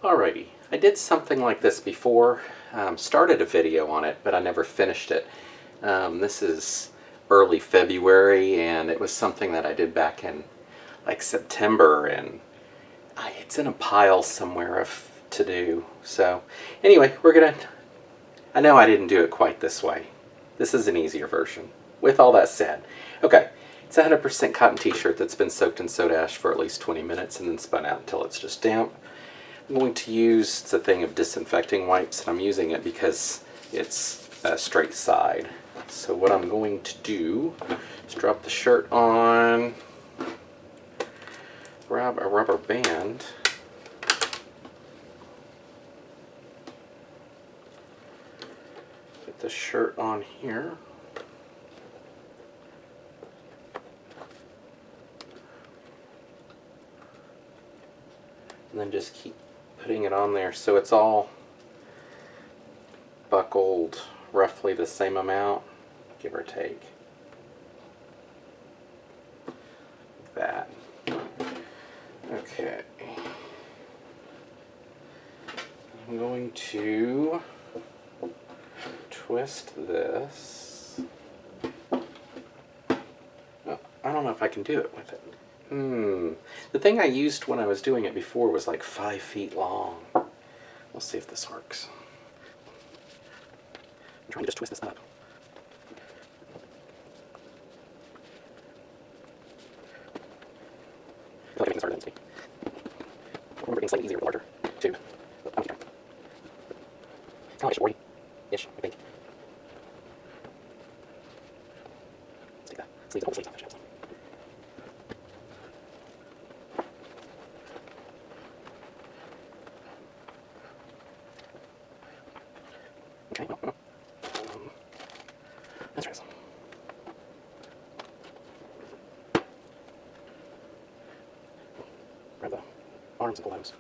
Alrighty, I did something like this before, started a video on it, but I never finished it. This is early February, and it was something that I did back in like September, and it's in a pile somewhere of to do. So anyway, I know I didn't do it quite this way. This is an easier version. With all that said, okay, it's a 100% cotton t-shirt that's been soaked in soda ash for at least 20 minutes and then spun out until it's just damp. I'm going to use the thing of disinfecting wipes, and I'm using it because it's a straight side. So what I'm going to do is drop the shirt on, grab a rubber band, put the shirt on here, and then just keep putting it on there so it's all buckled roughly the same amount, give or take. Like that. Okay. I'm going to twist this. Oh, I don't know if I can do it with it. The thing I used when I was doing it before was like 5 feet long. We'll see if this works. I'm trying to just twist this up. I feel like everything's harder than it's. I remember being slightly easier with a larger tube. But I'm trying. It's kind of like 40-ish, I think. Let's take the sleeves, the whole sleeves off. Okay, well, that's right. Grab the arms and pull those.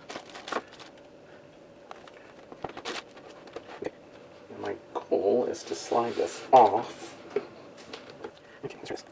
Okay. And my goal is to slide this off. Okay, let's try this.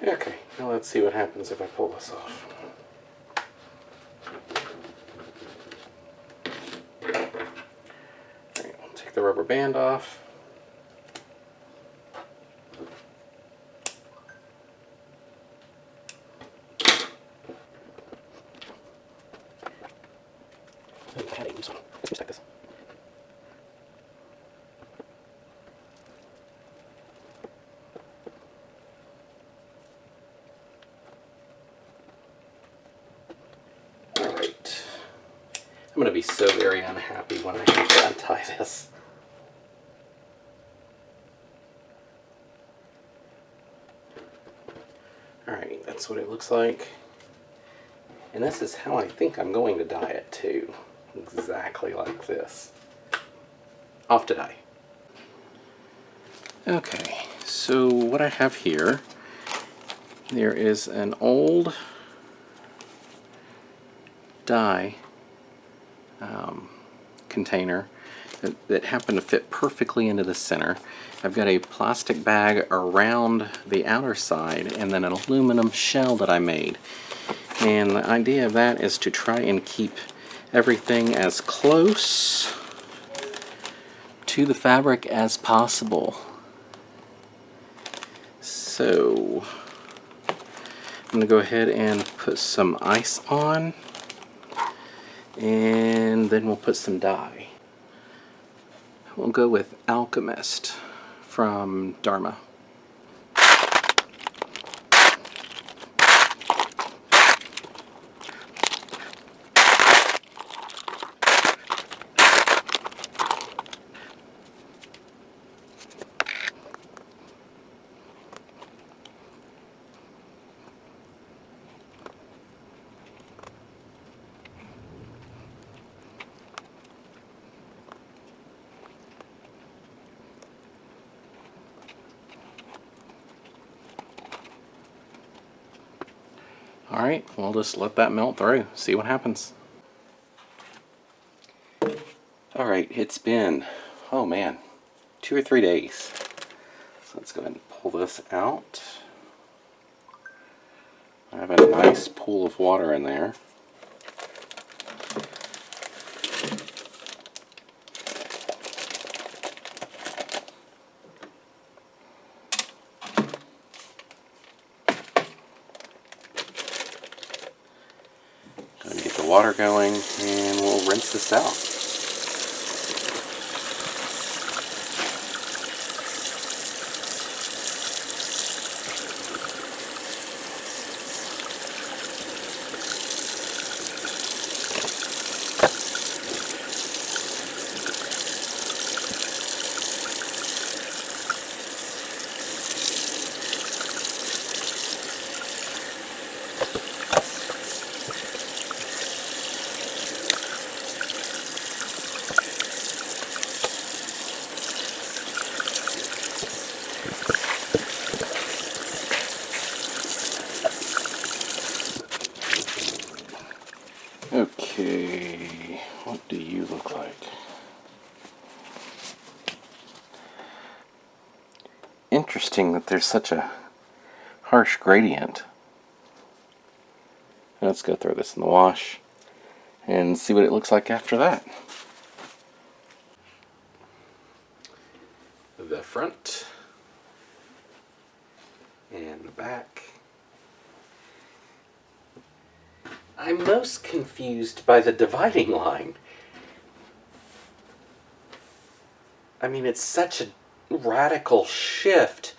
Okay, now let's see what happens if I pull this off. Alright, I'll take the rubber band off. I had a loose one. Let's just check this. I'm going to be so very unhappy when I have to untie this. Alright, that's what it looks like. And this is how I think I'm going to dye it too. Exactly like this. Off to dye. Okay, so what I have here, there is an old dye container that happened to fit perfectly into the center. I've got a plastic bag around the outer side and then an aluminum shell that I made. And the idea of that is to try and keep everything as close to the fabric as possible. So I'm going to go ahead and put some ice on, and then we'll put some dye. We'll go with Alchemist from Dharma. Alright, we'll just let that melt through, see what happens. Alright, it's been, oh man, 2 or 3 days. So let's go ahead and pull this out. I have a nice pool of water in there. Going to get the water going and we'll rinse this out. Okay, what do you look like? Interesting that there's such a harsh gradient. Let's go throw this in the wash and see what it looks like after that. The front and the back. I'm most confused by the dividing line. I mean, it's such a radical shift.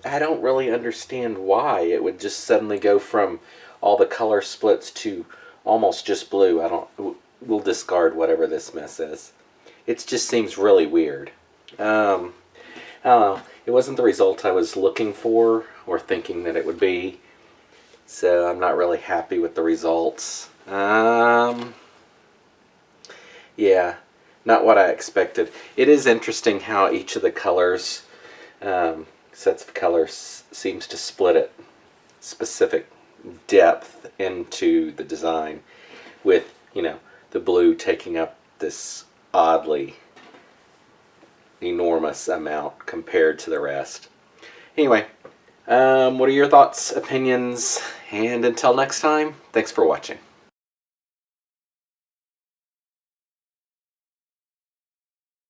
I don't really understand why it would just suddenly go from all the color splits to almost just blue. We'll discard whatever this mess is. It just seems really weird. I don't know. It wasn't the result I was looking for or thinking that it would be. So I'm not really happy with the results. Yeah, not what I expected. It is interesting how each of the colors, sets of colors, seems to split it specific depth into the design, with, you know, the blue taking up this oddly enormous amount compared to the rest. Anyway, what are your thoughts, opinions, and until next time, thanks for watching.